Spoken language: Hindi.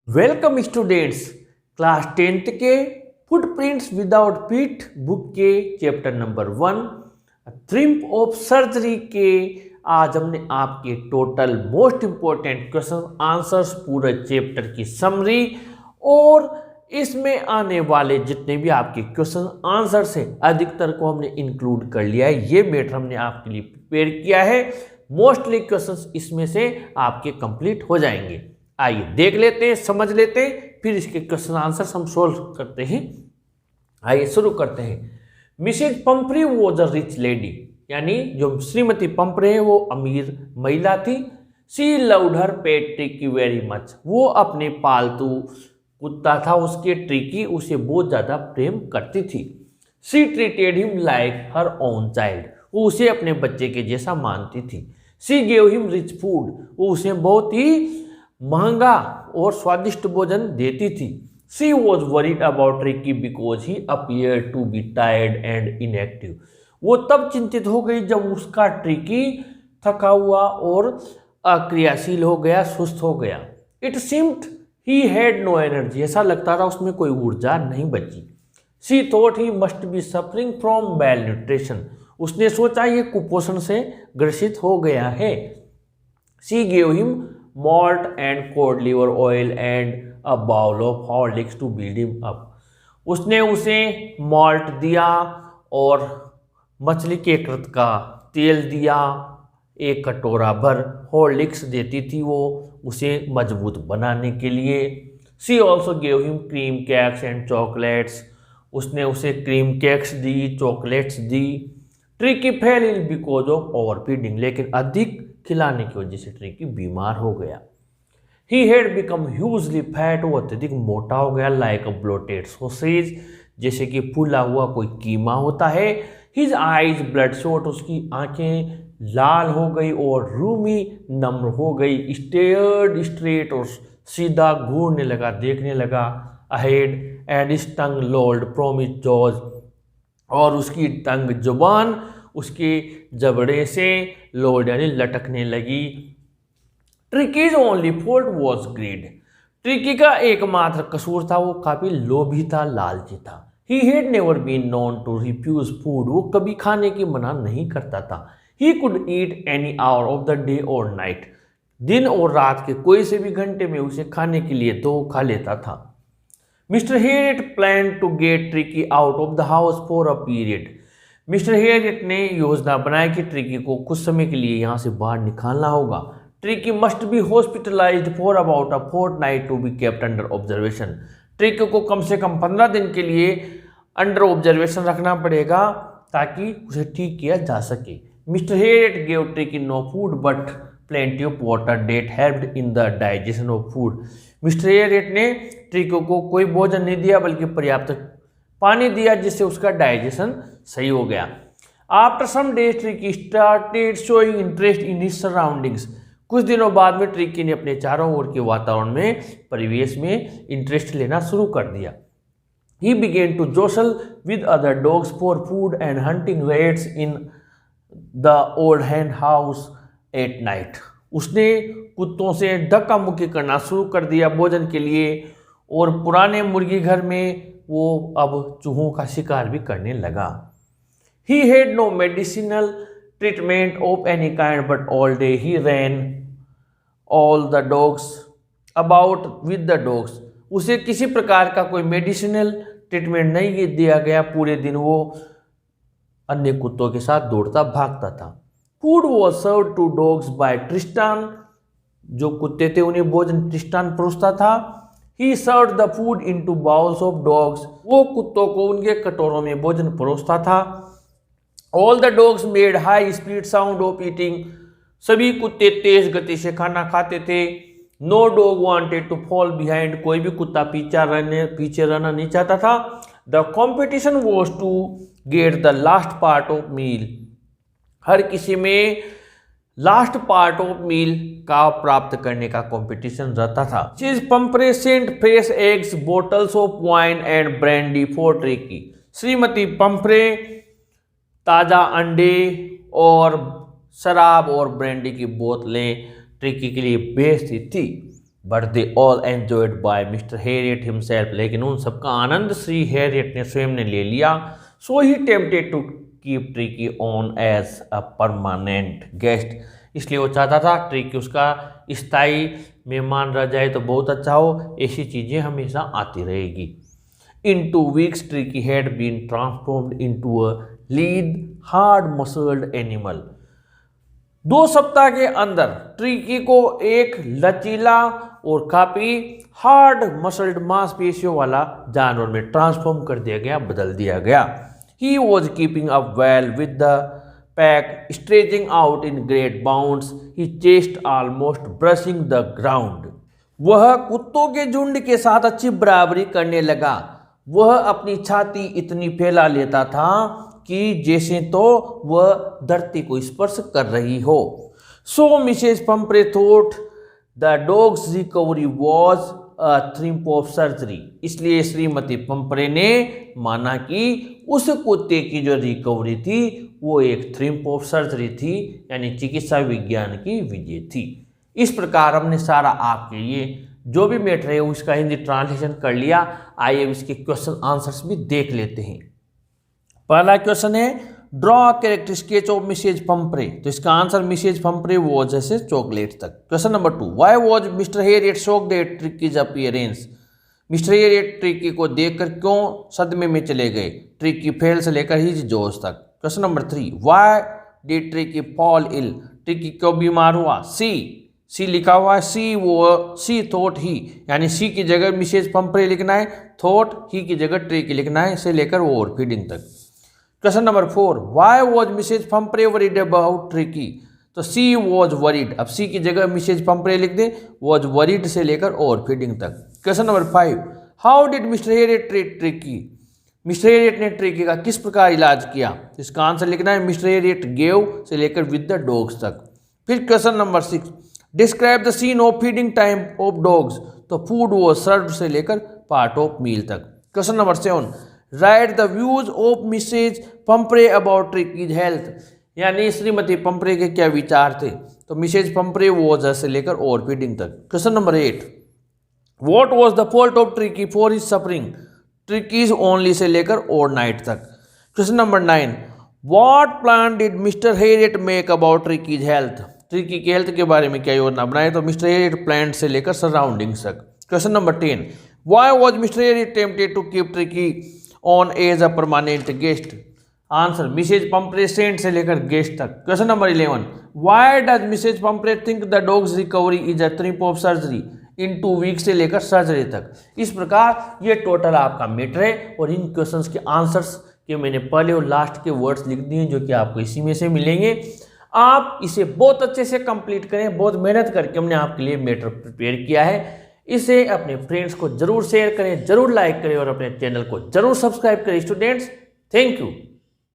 वेलकम स्टूडेंट्स, क्लास 10th के फुटप्रिंट्स विदाउट फीट बुक के चैप्टर नंबर 1 थ्रिम्प ऑफ सर्जरी के आज हमने आपके total most important question answers पूरे चैप्टर की समरी और इसमें आने वाले जितने भी आपके क्वेश्चन आंसर्स हैं अधिकतर को हमने इंक्लूड कर लिया है। ये मैटर हमने आपके लिए प्रिपेयर किया है। मोस्टली क्वेश्चंस इसमें से आपके कंप्लीट हो जाएंगे। आइए देख लेते हैं, समझ लेते हैं, फिर इसके क्वेश्चन आंसर हम सोल्व करते हैं। आइए शुरू करते हैं। Mrs Pumphrey was a rich lady, यानी जो श्रीमती पंपरे है वो अमीर महिला थी। She loved her pet Tricki very much, वो अपने पालतू कुत्ता था उसके ट्रिकी, उसे बहुत ज़्यादा प्रेम करती थी। She treated him like her own child, वो उसे अपने बच्चे के जैसा मानती थी। She gave him rich food, वो उसे बहुत ही महंगा और स्वादिष्ट भोजन देती थी। She was worried about Tricki because he appear to be tired and inactive, वो तब चिंतित हो गई जब उसका ट्रिकी थका हुआ और अक्रियाशील हो गया, सुस्त हो गया। It seemed he had no energy, ऐसा लगता था उसमें कोई ऊर्जा नहीं बची। She thought he must be suffering from well nutrition, उसने सोचा ये कुपोषण से ग्रसित हो गया है। She gave him malt and cod liver oil and a bowl of Horlicks to build him up, उसने उसे मॉल्ट दिया और मछली के कृत का तेल दिया, एक कटोरा भर हॉर्लिक्स देती थी वो उसे मजबूत बनाने के लिए। She also gave him cream cakes and chocolates, उसने उसे क्रीम केक्स दी, चॉकलेट्स दी। Tricki fell ill because of overfeeding, लेकिन अधिक खिलाने की वजह से ट्रिकी बीमार हो गया। He had become hugely fat, वो अत्यधिक मोटा हो गया। लाइक अ ब्लोटेड सॉसेज, जैसे कि फूला हुआ कोई कीमा होता है। हिज आईज ब्लड शॉट, उसकी आंखें लाल हो गई और रूमी नम्र हो गई। स्टेयर्ड स्ट्रेट, और सीधा घूरने लगा, देखने लगा ahead. And his tongue लॉल्ड from his jaws, और उसकी टंग जुबान उसके जबड़े से लोड यानी लटकने लगी। Tricki's only fault was greed, Tricki का एकमात्र कसूर था वो काफी लोभी था, लालची था। He had never been known to refuse food, वो कभी खाने की मना नहीं करता था। He could eat any hour of the day और नाइट, दिन और रात के कोई से भी घंटे में उसे खाने के लिए तो खा लेता था। Mister Herriot plan to get Tricki out of the house for a period, mister Herriot ने योजना बनाई कि ट्रिकी को कुछ समय के लिए यहाँ से बाहर निकालना होगा। Tricki must be hospitalised for about a fortnight to be kept under observation, Tricki को कम से कम 15 दिन के लिए अंडर ऑब्जर्वेशन रखना पड़ेगा ताकि उसे ठीक किया जा सके। Mister Herriot gave Tricki no food but plenty of water that helped in the digestion of food, mister Herriot ने ट्रिकी को कोई भोजन नहीं दिया बल्कि पर्याप्त पानी दिया जिससे उसका डाइजेशन सही हो गया। After some days Tricki started showing interest in his surroundings, कुछ दिनों बाद में ट्रिकी ने अपने चारों ओर के वातावरण में, परिवेश में इंटरेस्ट लेना शुरू कर दिया। He began to jostle with other dogs for food and hunting rats in the old hen house at night, उसने कुत्तों से धक्का मुक्की करना शुरू कर दिया भोजन के लिए, और पुराने मुर्गी घर में वो अब चूहों का शिकार भी करने लगा। He had no medicinal treatment of any kind but all day he ran all the dogs about with the dogs, उसे किसी प्रकार का कोई मेडिसिनल ट्रीटमेंट नहीं दिया गया, पूरे दिन वो अन्य कुत्तों के साथ दौड़ता भागता था। Food was serve to dogs by Tristan, जो कुत्ते थे उन्हें भोजन ट्रिस्टान परोसता था। He served the food into bowls of dogs, वो कुत्तों को उनके कटोरों में भोजन परोसता था। All the dogs made high speed sound of eating, सभी कुत्ते तेज गति से खाना खाते थे। No dog wanted to fall behind, कोई भी कुत्ता पीछे रहना नहीं चाहता था। The competition was to get the last part of meal, हर किसी में लास्ट पार्ट ऑफ मील का प्राप्त करने का कंपटीशन रहता था। चीज Pumphrey sent fresh eggs bottles of wine and brandy for Tricki, श्रीमती पंपरे ताज़ा अंडे और शराब और ब्रांडी की बोतलें ट्रिकी के लिए भेजती थी। But they all enjoyed by mister Herriot himself, लेकिन उन सबका आनंद श्री हैरियट ने स्वयं ने ले लिया। So he tempted to keep Tricki on as a permanent guest, इसलिए वो चाहता था ट्रिकी उसका स्थायी मेहमान रह जाए तो बहुत अच्छा हो, ऐसी चीज़ें हमेशा आती रहेगी। In 2 weeks, Tricky had been transformed into a lean, hard-muscled animal. 2 सप्ताह के अंदर ट्रिकी को एक लचीला और काफी हार्ड मसल्ड मांसपेशियों वाला जानवर में ट्रांसफॉर्म कर दिया गया, बदल दिया गया। He was keeping up well with the pack, stretching out in great bounds. He chased almost brushing the ground. वह कुत्तों के झुंड के साथ अच्छी बराबरी करने लगा। वह अपनी छाती इतनी फैला लेता था कि जैसे तो वह धरती को स्पर्श कर रही हो। So Mrs Pumphrey thought the dog's recovery was a triumph of surgery, इसलिए श्रीमती पंपरे ने माना कि उस कुत्ते की जो रिकवरी थी वो एक थ्रिम्प ऑफ सर्जरी थी, यानी चिकित्सा विज्ञान की विजय थी। इस प्रकार हमने सारा आपके लिए जो भी मैटर है उसका हिंदी ट्रांसलेशन कर लिया। आइए इसके क्वेश्चन आंसर्स भी देख लेते हैं। पहला क्वेश्चन है draw character sketch of Mrs Pumphrey, तो इसका आंसर मिसेज पंपरे वॉज जैसे चॉकलेट तक। Question number 2, why was Mr Herriot shocked at Tricki's appearance, Mr Herriot Tricki को देखकर क्यों सदमे में चले गए, ट्रिकी फेल से लेकर हिज जोश तक। Question number 3, why did Tricki fall ill, Tricki क्यों बीमार हुआ। सी लिखा हुआ है, सी थॉट ही, यानी सी की जगह मिसेज पंपरे लिखना है, थॉट ही की जगह ट्रिकी लिखना है, से लेकर ओवर फीडिंग तक। Question number 4, why was Mrs Pumphrey worried about Tricki, तो सी वॉज वरीड, अब सी की जगह मिसेज पंपरे लिख दे, वॉज वरीड से लेकर ओवर फीडिंग तक। Question number 5, how did mister Harriet treat tricky, mister Harriet ने ट्रिकी का किस प्रकार इलाज किया, इसका आंसर लिखना है मिस्टर हैरियट गेव से लेकर विद द डॉग्स तक। फिर question number 6, describe the scene of feeding time of dogs, तो फूड वॉज सर्व से लेकर पार्ट ऑफ मील तक। Question number 7, write the views of Mrs Pumphrey about Tricki's health, यानी श्रीमती पंपरे के क्या विचार थे, तो मिसेज पंपरे वॉज से लेकर ओवर फीडिंग तक। Question number 8, what was the fault of tricky for his suffering, ट्रिकीज only say लेकर ओवर नाइट तक। Question number 9, what plan did mister Harriet make about Tricki's health, tricky की हेल्थ के बारे में क्या योजना बनाए, तो मिस्टर हैरियट प्लान से लेकर सराउंडिंग्स तक। Question number 10, why was Mr Herriot tempted to keep Tricki on as a permanent guest, answer Mrs Pumphrey sent से लेकर गेस्ट तक। Question number 11, why does Mrs Pumphrey think the dog's recovery is a triumph of surgery in 2 weeks से लेकर सर्जरी तक। इस प्रकार ये टोटल आपका मैटर है और इन क्वेश्चंस के आंसर्स के मैंने पहले और लास्ट के वर्ड्स लिख दिए जो कि आपको इसी में से मिलेंगे। आप इसे बहुत अच्छे से कंप्लीट करें, बहुत मेहनत करके हमने आपके लिए मैटर प्रिपेयर किया है। इसे अपने फ्रेंड्स को जरूर शेयर करें, जरूर लाइक करें और अपने चैनल को जरूर सब्सक्राइब करें। Students, thank you.